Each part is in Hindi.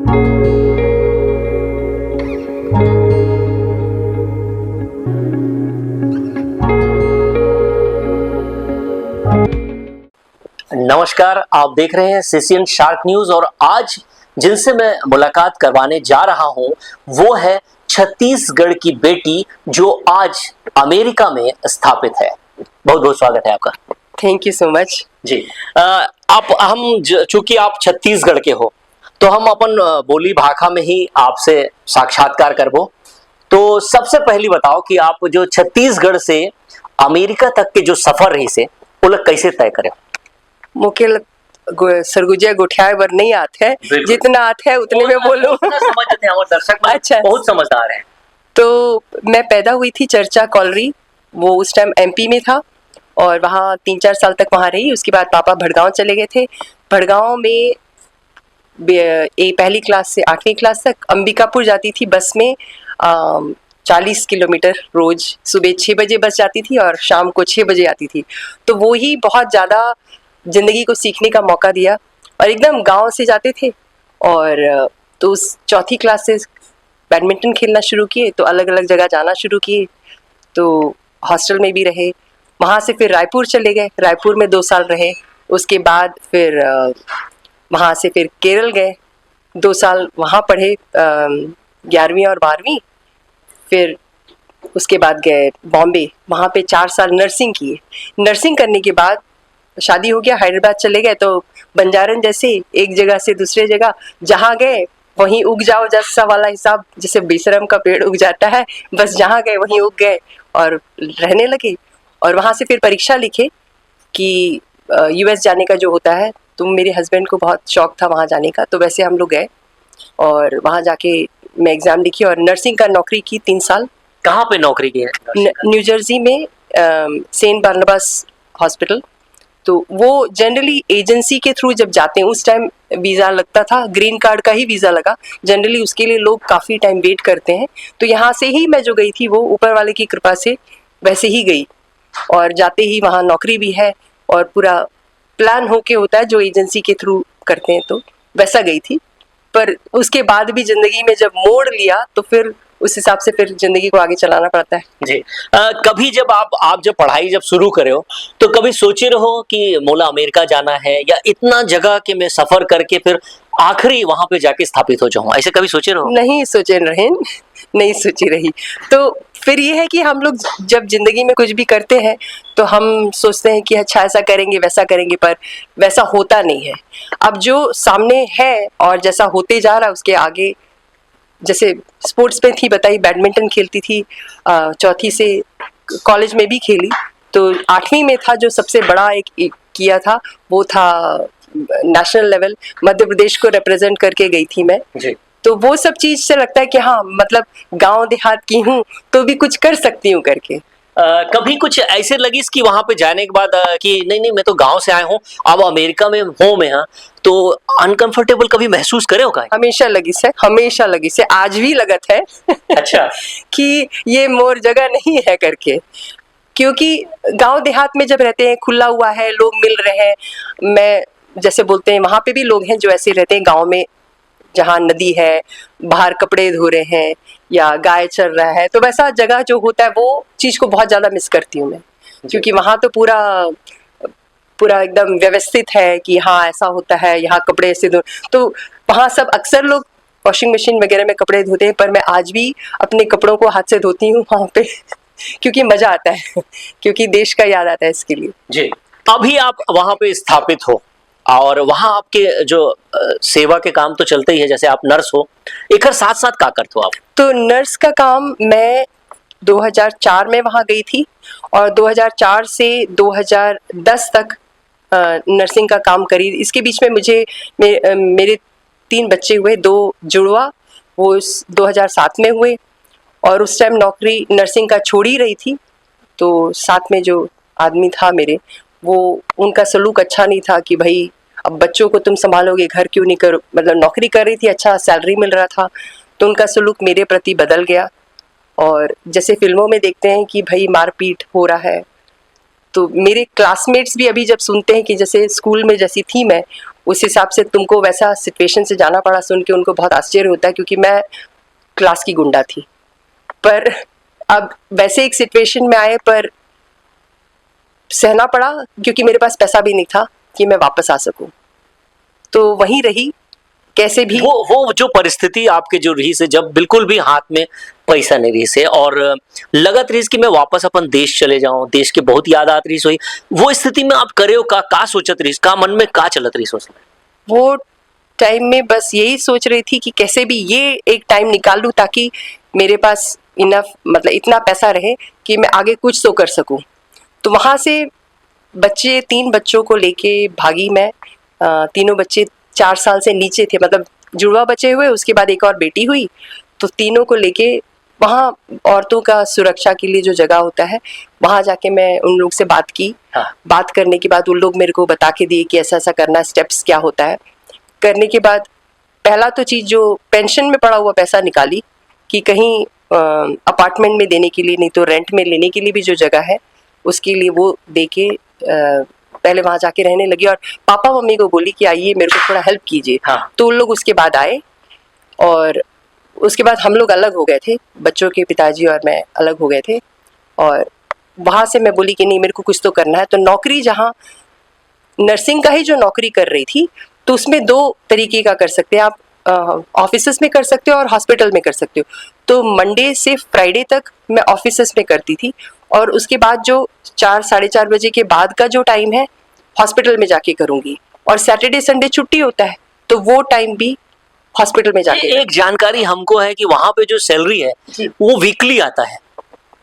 नमस्कार, आप देख रहे हैं सीसीएन शार्क न्यूज और आज जिनसे मैं मुलाकात करवाने जा रहा हूं वो है छत्तीसगढ़ की बेटी जो आज अमेरिका में स्थापित है। बहुत बहुत स्वागत है आपका। थैंक यू सो मच जी। चूंकि आप छत्तीसगढ़ के हो तो हम अपन बोली भाषा में ही आपसे साक्षात्कार करबो। तो सबसे पहली बताओ कि आप जो छत्तीसगढ़ से अमेरिका तक के जो सफर रही से वो लोग कैसे तय करे? मुकेल सरगुजा गोठिया बर नहीं आते है, जितना आते है उतने में बोलूं। समझते हैं हमारे दर्शक अच्छा, बहुत समझदार हैं। तो मैं पैदा हुई थी चर्चा कॉलरी, वो उस टाइम एमपी में था और वहाँ 3-4 साल तक वहाँ रही। उसके बाद पापा भड़गांव चले गए थे। भड़गांव में पहली क्लास से 8वीं क्लास तक अंबिकापुर जाती थी बस में। 40 किलोमीटर रोज, सुबह 6 बजे बस जाती थी और शाम को 6 बजे आती थी। तो वो ही बहुत ज़्यादा ज़िंदगी को सीखने का मौका दिया और एकदम गांव से जाते थे। और तो उस चौथी क्लास से बैडमिंटन खेलना शुरू किए, तो अलग अलग जगह जाना शुरू किए। तो हॉस्टल में भी रहे, वहाँ से फिर रायपुर चले गए, रायपुर में 2 साल रहे। उसके बाद फिर वहाँ से फिर केरल गए, 2 साल वहाँ पढ़े, 11वीं और 12वीं। फिर उसके बाद गए बॉम्बे, वहाँ पे 4 साल नर्सिंग किए। नर्सिंग करने के बाद शादी हो गया, हैदराबाद चले गए। तो बंजारन जैसे एक जगह से दूसरे जगह जहाँ गए वहीं उग जाओ जैसा वाला हिसाब, जैसे बेशरम का पेड़ उग जाता है, बस जहाँ गए वहीं उग गए और रहने लगे। और वहाँ से फिर परीक्षा लिखे कि यूएस जाने का जो होता है, तो मेरे हस्बैंड को बहुत शौक था वहाँ जाने का, तो वैसे हम लोग गए और वहाँ जाके मैं एग्ज़ाम लिखी और नर्सिंग का नौकरी की 3 साल। कहाँ पे नौकरी की है? न्यू जर्सी में सेंट बार्नबास हॉस्पिटल। तो वो जनरली एजेंसी के थ्रू जब जाते हैं, उस टाइम वीज़ा लगता था, ग्रीन कार्ड का ही वीज़ा लगा। जनरली उसके लिए लोग काफ़ी टाइम वेट करते हैं। तो यहाँ से ही मैं जो गई थी वो ऊपर वाले की कृपा से वैसे ही गई और जाते ही वहाँ नौकरी भी है और पूरा प्लान होके होता है जो एजेंसी के थ्रू करते हैं, तो वैसा गई थी। पर उसके बाद भी ज़िंदगी में जब मोड़ लिया तो फिर उस हिसाब से फिर जिंदगी को आगे चलाना पड़ता है। जी। कभी जब आप जब पढ़ाई जब शुरू करे हो तो कभी सोचे रहो कि मोला अमेरिका जाना है या इतना जगह के मैं सफर करके फिर आखिरी वहां पे जाके स्थापित हो जाऊं, ऐसे कभी सोचे रहो? नहीं सोचे रहे, नहीं सोची रही। तो फिर ये है कि हम लोग जब जिंदगी में कुछ भी करते हैं तो हम सोचते हैं कि अच्छा ऐसा करेंगे वैसा करेंगे, पर वैसा होता नहीं है। अब जो सामने है और जैसा होते जा रहा है उसके आगे, जैसे स्पोर्ट्स में थी बताई, बैडमिंटन खेलती थी, चौथी से कॉलेज में भी खेली। तो 8वीं में था जो सबसे बड़ा एक किया था, वो था नेशनल लेवल, मध्य प्रदेश को रिप्रेजेंट करके गई थी मैं जी। तो वो सब चीज से लगता है कि हाँ, मतलब गांव देहात की हूँ तो भी कुछ कर सकती हूँ करके। कभी कुछ ऐसे लगी कि वहां पे जाने के बाद कि नहीं मैं तो गांव से आया हूँ, अब अमेरिका में हूँ मैं, हाँ, तो अनकंफर्टेबल कभी महसूस करे हो? का हमेशा लगी से आज भी लगत है अच्छा कि ये मोर जगह नहीं है करके, क्योंकि गांव देहात में जब रहते हैं खुला हुआ है, लोग मिल रहे हैं। मैं जैसे बोलते हैं वहाँ पे भी लोग हैं जो ऐसे रहते हैं गांव में, जहाँ नदी है, बाहर कपड़े धो रहे हैं या गाय चल रहा है, तो वैसा जगह जो होता है वो चीज़ को बहुत ज़्यादा मिस करती हूँ मैं, क्योंकि वहाँ तो पूरा एकदम व्यवस्थित है कि हाँ ऐसा होता है, यहाँ कपड़े ऐसे धो, तो वहाँ सब अक्सर लोग वॉशिंग मशीन वगैरह में कपड़े धोते हैं, पर मैं आज भी अपने कपड़ों को हाथ से धोती हूँ वहाँ पे क्योंकि मज़ा आता है, क्योंकि देश का याद आता है इसके लिए जी। अभी आप वहाँ पे स्थापित हो और वहाँ आपके जो सेवा के काम तो चलते ही है, जैसे आप नर्स हो, एक साथ साथ क्या करते हो आप? तो नर्स का काम मैं 2004 में वहाँ गई थी और 2004 से 2010 तक नर्सिंग का काम करी। इसके बीच में मेरे 3 बच्चे हुए, 2 जुड़वा, वो 2007 में हुए और उस टाइम नौकरी नर्सिंग का छोड़ ही रही थी। तो साथ में जो आदमी था मेरे, वो उनका सलूक अच्छा नहीं था कि भाई अब बच्चों को तुम संभालोगे, घर क्यों नहीं करो, मतलब नौकरी कर रही थी, अच्छा सैलरी मिल रहा था, तो उनका सलूक मेरे प्रति बदल गया। और जैसे फिल्मों में देखते हैं कि भाई मारपीट हो रहा है, तो मेरे क्लासमेट्स भी अभी जब सुनते हैं कि जैसे स्कूल में जैसी थी मैं, उस हिसाब से तुमको वैसा सिचुएशन से जाना पड़ा, सुन के उनको बहुत आश्चर्य होता है, क्योंकि मैं क्लास की गुंडा थी। पर अब वैसे एक सिचुएशन में आए, पर सहना पड़ा, क्योंकि मेरे पास पैसा भी नहीं था कि मैं वापस आ सकूं। तो वहीं रही कैसे भी। वो जो परिस्थिति आपके जो रही से, जब बिल्कुल भी हाथ में पैसा नहीं रही से और लगत रही कि मैं वापस अपन देश चले जाऊं, देश के बहुत याद आत रही सोई, वो स्थिति में आप करे हो का सोचत रही, का मन में का चलत रही सोच? वो टाइम में बस यही सोच रही थी कि कैसे भी ये एक टाइम निकाल लूं, ताकि मेरे पास इनफ, मतलब इतना पैसा रहे कि मैं आगे कुछ तो कर सकूं। तो वहाँ से 3 बच्चों को लेके भागी मैं। तीनों बच्चे 4 साल से नीचे थे, मतलब जुड़वा बचे हुए, उसके बाद एक और बेटी हुई। तो तीनों को लेके वहाँ औरतों का सुरक्षा के लिए जो जगह होता है, वहाँ जाके मैं उन लोग से बात की। हाँ। बात करने के बाद उन लोग मेरे को बता के दिए कि ऐसा ऐसा करना, स्टेप्स क्या होता है। करने के बाद पहला तो चीज़, जो पेंशन में पड़ा हुआ पैसा निकाली कि कहीं अपार्टमेंट में देने के लिए, नहीं तो रेंट में लेने के लिए भी जो जगह है उसके लिए वो दे के पहले वहाँ जाके रहने लगी। और पापा मम्मी को बोली कि आइए मेरे को थोड़ा हेल्प कीजिए। हाँ। तो उन लोग उसके बाद आए, और उसके बाद हम लोग अलग हो गए थे, बच्चों के पिताजी और मैं अलग हो गए थे। और वहाँ से मैं बोली कि नहीं, मेरे को कुछ तो करना है। तो नौकरी, जहाँ नर्सिंग का ही जो नौकरी कर रही थी, तो उसमें 2 तरीके का कर सकते हैं आप, ऑफिसेस में कर सकते हो और हॉस्पिटल में कर सकते हो। तो मंडे से फ्राइडे तक मैं ऑफिसेस में करती थी, और उसके बाद जो 4 साढ़े 4 बजे के बाद का जो टाइम है, हॉस्पिटल में जाके करूँगी। और सैटरडे संडे छुट्टी होता है, तो वो टाइम भी हॉस्पिटल में जाके। एक जानकारी हमको है कि वहाँ पे जो सैलरी है वो वीकली आता है।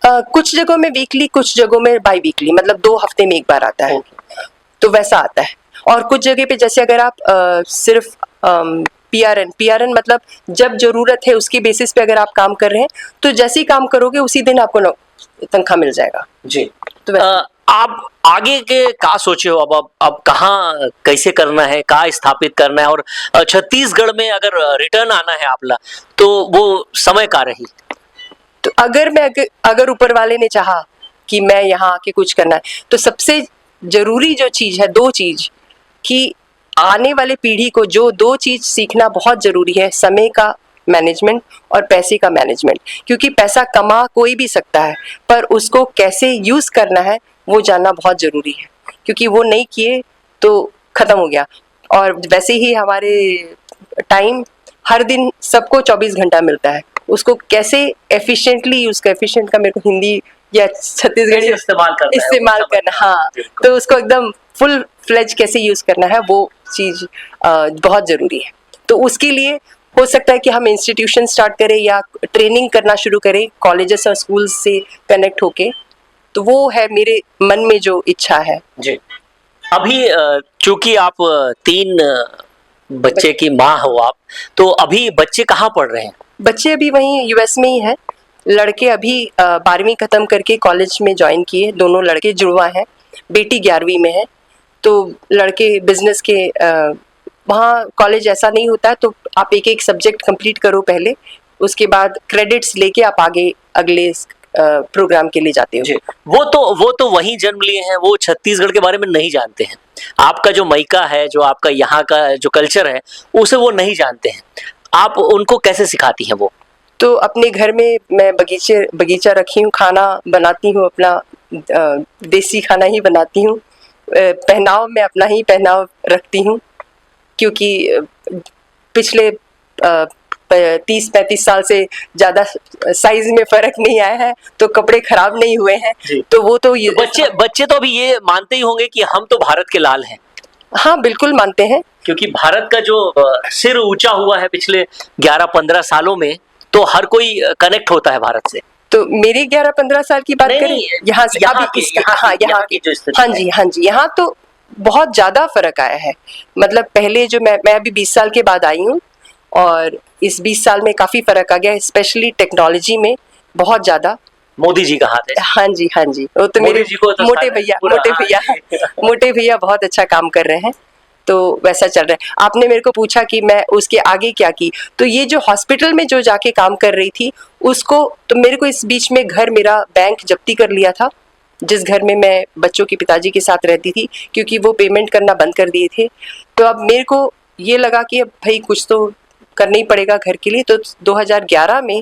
कुछ जगहों में वीकली, कुछ जगहों में बाई वीकली, मतलब 2 हफ्ते में एक बार आता है। तो वैसा आता है। और कुछ जगह पे जैसे अगर आप सिर्फ पीआरएन मतलब जब जरूरत है उसकी बेसिस पे अगर आप काम कर रहे हैं, तो जैसे ही काम करोगे उसी दिन आपको तनख्वाह मिल जाएगा जी। तो आप आगे के का सोचे हो? अब कहाँ कैसे करना है, कहाँ स्थापित करना है, और छत्तीसगढ़ में अगर रिटर्न आना है आपला, तो वो समय का रही? तो अगर ऊपर वाले ने चाहा कि मैं यहाँ आके कुछ करना है, तो सबसे जरूरी जो चीज है, 2 चीज, कि आने वाले पीढ़ी को जो 2 चीज सीखना बहुत जरूरी है, समय का मैनेजमेंट और पैसे का मैनेजमेंट। क्योंकि पैसा कमा कोई भी सकता है, पर उसको कैसे यूज करना है वो जानना बहुत जरूरी है, क्योंकि वो नहीं किए तो खत्म हो गया। और वैसे ही हमारे टाइम, हर दिन सबको 24 घंटा मिलता है, उसको कैसे एफिशिएंटली यूज कर, एफिशिएंट का मेरे को हिंदी या छत्तीसगढ़ी इस्तेमाल करना, हाँ, तो उसको एकदम फुल फ्लेज कैसे यूज करना है, वो चीज बहुत जरूरी है। तो उसके लिए हो सकता है कि हम इंस्टीट्यूशन स्टार्ट करें या ट्रेनिंग करना शुरू करें कॉलेजेस और स्कूल से कनेक्ट होके। तो वो है मेरे मन में जो इच्छा है जी। अभी चूंकि आप 3 बच्चे की माँ हो आप, तो अभी बच्चे कहाँ पढ़ रहे हैं? बच्चे अभी वहीं यूएस में ही हैं। लड़के अभी 12वीं खत्म करके कॉलेज में ज्वाइन किए, दोनों लड़के जुड़वा हैं। बेटी 11वीं में है। तो लड़के बिजनेस के, वहाँ कॉलेज ऐसा नहीं होता है, तो आप एक सब्जेक्ट कंप्लीट करो पहले, उसके बाद क्रेडिट्स लेके आप आगे अगले प्रोग्राम के लिए जाते हो। वो तो वहीं जन्म लिए हैं, वो छत्तीसगढ़ के बारे में नहीं जानते हैं। आपका जो मायका है, जो आपका यहाँ का जो कल्चर है, उसे वो नहीं जानते हैं। आप उनको कैसे सिखाती हैं वो? तो अपने घर में मैं बगीचा रखी हूँ, खाना बनाती हूँ, अपना देसी खाना ही बनाती हूँ। पहनाव में अपना ही पहनाव रखती हूँ, क्योंकि पिछले 30-35 साल से ज़्यादा साइज में फर्क नहीं आया है, तो कपड़े खराब नहीं हुए हैं। तो वो तो बच्चे तो अभी ये मानते ही होंगे कि हम तो भारत के लाल हैं। हाँ, बिल्कुल मानते हैं, क्योंकि भारत का जो सिर ऊंचा हुआ है पिछले 11-15 सालों में, तो हर कोई कनेक्ट होता है भारत से। तो मेरे 11-15 साल की बात करें यहाँ से, यहाँ की जो स्थिति, हाँ जी, यहाँ तो बहुत ज्यादा फर्क आया है। मतलब पहले जो मैं अभी 20 साल के बाद आई हूँ, और इस 20 साल में काफी फर्क आ गया, स्पेशली टेक्नोलॉजी में बहुत ज्यादा। मोदी जी का हाथ है। हाँ जी, वो तो मेरे मोटे भैया बहुत अच्छा काम कर रहे हैं। तो वैसा चल रहा है। आपने मेरे को पूछा कि मैं उसके आगे क्या की, तो ये जो हॉस्पिटल में जो जाके काम कर रही थी उसको, तो मेरे को इस बीच में घर, मेरा बैंक जब्ती कर लिया था, जिस घर में मैं बच्चों के पिताजी के साथ रहती थी, क्योंकि वो पेमेंट करना बंद कर दिए थे। तो अब मेरे को ये लगा कि अब भाई कुछ तो करना ही पड़ेगा घर के लिए। तो 2011 में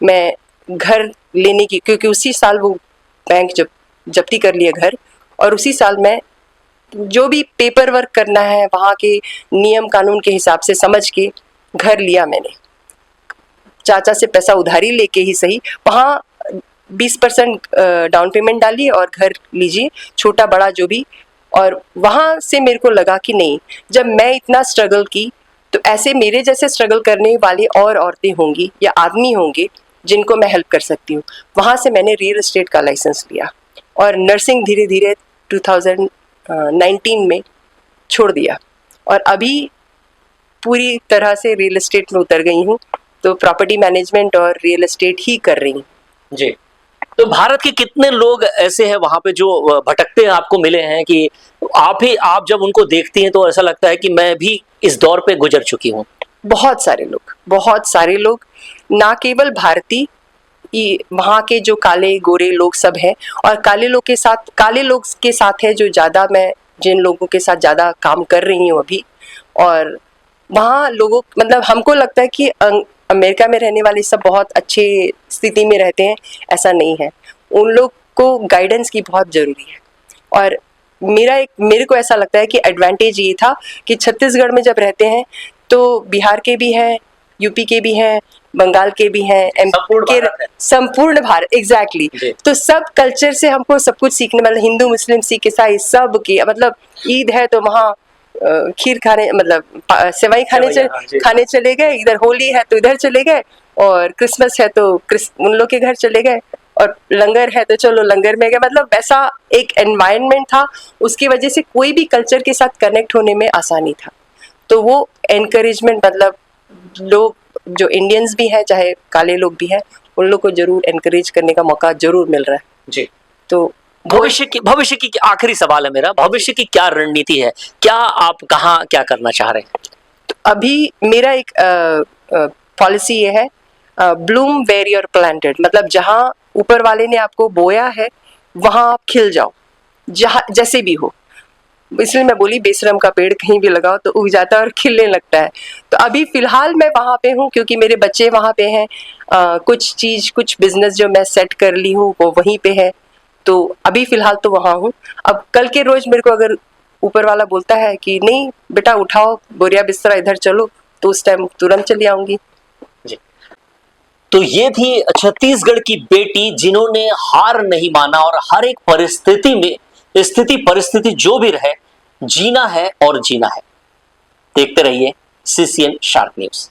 मैं घर लेने की, क्योंकि उसी साल वो बैंक जब्ती कर लिया घर, और उसी साल मैं जो भी पेपर वर्क करना है वहाँ के नियम कानून के हिसाब से समझ के घर लिया मैंने। चाचा से पैसा उधारी लेके ही सही, वहाँ 20% डाउन पेमेंट डालिए और घर लीजिए, छोटा बड़ा जो भी। और वहाँ से मेरे को लगा कि नहीं, जब मैं इतना स्ट्रगल की तो ऐसे मेरे जैसे स्ट्रगल करने वाली और औरतें होंगी या आदमी होंगे जिनको मैं हेल्प कर सकती हूँ। वहाँ से मैंने रियल एस्टेट का लाइसेंस लिया और नर्सिंग धीरे धीरे 2019 में छोड़ दिया, और अभी पूरी तरह से रियल एस्टेट में उतर गई हूँ। तो प्रॉपर्टी मैनेजमेंट और रियल एस्टेट ही कर रही हूँ जी। तो भारत के कितने लोग ऐसे हैं वहां पे जो भटकते आपको मिले हैं कि आप जब उनको देखती हैं तो ऐसा लगता है कि मैं भी इस दौर पे गुजर चुकी हूँ? बहुत सारे लोग, ना केवल भारतीय, वहाँ के जो काले गोरे लोग सब हैं, और काले लोग के साथ है जो ज़्यादा, मैं जिन लोगों के साथ ज़्यादा काम कर रही हूँ अभी। और वहाँ लोगों, मतलब हमको लगता है कि अमेरिका में रहने वाले सब बहुत अच्छे स्थिति में रहते हैं, ऐसा नहीं है। उन लोग को गाइडेंस की बहुत ज़रूरी है। और मेरे को ऐसा लगता है कि एडवांटेज ये था कि छत्तीसगढ़ में जब रहते हैं तो बिहार के भी हैं, यूपी के भी हैं, बंगाल के भी हैं, संपूर्ण भारत, एग्जैक्टली। तो सब कल्चर से हमको सब कुछ सीखने, मतलब हिंदू मुस्लिम सिख ईसाई सब की, मतलब ईद है तो वहाँ खीर खाने, मतलब सेवई खाने चले गए, इधर होली है तो इधर चले गए, और क्रिसमस है तो उन लोग के घर चले गए, और लंगर है तो चलो लंगर में गए। मतलब वैसा एक एनवायरनमेंट था, उसकी वजह से कोई भी कल्चर के साथ कनेक्ट होने में आसानी था। तो वो एनकरेजमेंट, मतलब लोग जो इंडियंस भी हैं चाहे काले लोग भी हैं, उन लोग को जरूर एनकरेज करने का मौका जरूर मिल रहा है जी। तो भविष्य की आखिरी सवाल है मेरा, भविष्य की क्या रणनीति है? क्या आप कहाँ क्या करना चाह रहे हैं? तो अभी मेरा एक पॉलिसी ये है, ब्लूम वेयर यूर प्लांटेड, मतलब जहाँ ऊपर वाले ने आपको बोया है वहाँ आप खिल जाओ, जहाँ जैसे भी हो। इसलिए मैं बोली बेशरम का पेड़ कहीं भी लगाओ तो उग जाता है और खिलने लगता है। तो अभी फिलहाल मैं वहाँ पे हूँ क्योंकि मेरे बच्चे वहाँ पे हैं, कुछ बिजनेस जो मैं सेट कर ली हूँ वो वहीं पे है। तो अभी फिलहाल तो वहाँ हूँ। अब कल के रोज मेरे को अगर ऊपर वाला बोलता है कि नहीं बेटा उठाओ बोरिया बिस्तरा इधर चलो, तो उस टाइम तुरंत चली आऊंगी। तो ये थी छत्तीसगढ़ की बेटी जिन्होंने हार नहीं माना और हर एक परिस्थिति में परिस्थिति जो भी रहे जीना है और जीना है। देखते रहिए CCN शार्प न्यूज।